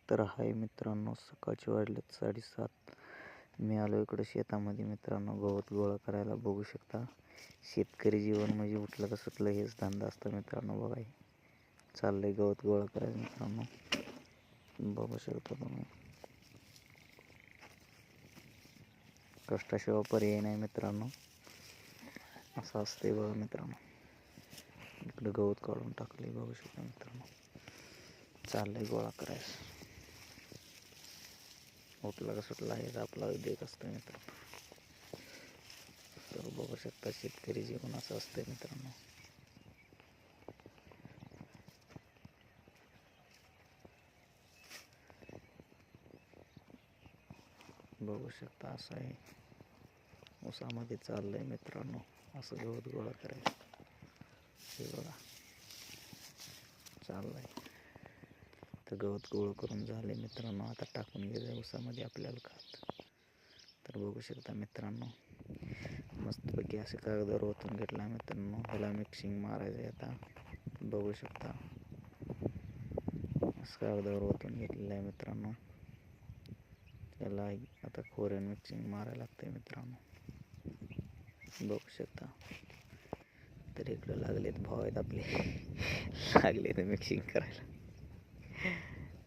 तर हाय मित्रांनो, सकाळचे वाजलेत 7:30. मी आलो इकडं शेतामध्ये मित्रांनो, गवत गोळा करायला. बघू शकता, शेतकरी जीवन म्हणजे उठलं का सुटलं हेच धंदा असतो मित्रांनो. बघा, चाललंय गवत गोळा करायचं मित्रांनो. बघू शकता तुम्ही, कष्टाशिवाय पर्याय नाही मित्रांनो. असं असतंय बघा मित्रांनो. इकडं गवत काढून टाकले, बघू शकता मित्रांनो. चाललंय गोळा करायचं. उठला का सुटला हेच आपला उद्योग असतो मित्रांनो. तर बघू शकता, शेतकरी जीवन असं असतंय मित्रांनो. बघू शकता, असं आहे. ऊसामध्ये चाललंय मित्रांनो, असं गवत गोळा करायचं. हे बघा, चाललंय. तर गवत गोळा करून झाले मित्रांनो. आता टाकून घ्यायचं ऊसामध्ये आपल्याला खात. तर बघू शकता मित्रांनो, मस्तपैकी असे कागदावर ओतून घेतला मित्रांनो. ह्याला मिक्सिंग मारायचं आहे आता. बघू शकता, असं कागदावर ओतून घेतलेलं आहे मित्रांनो. त्याला आता खोऱ्यान मिक्सिंग मारायला लागतंय मित्रांनो. बघू शकता. तर इकडं लागलेत भाव आहेत आपले लागले तर मिक्सिंग करायला.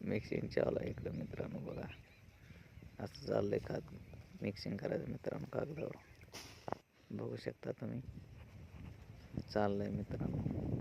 मिक्सिंग चालू आहे इकडं मित्रांनो. बघा, असं चाललंय मिक्सिंग करायचं मित्रांनो कागदावर. बघू शकता तुम्ही, चाललंय मित्रांनो.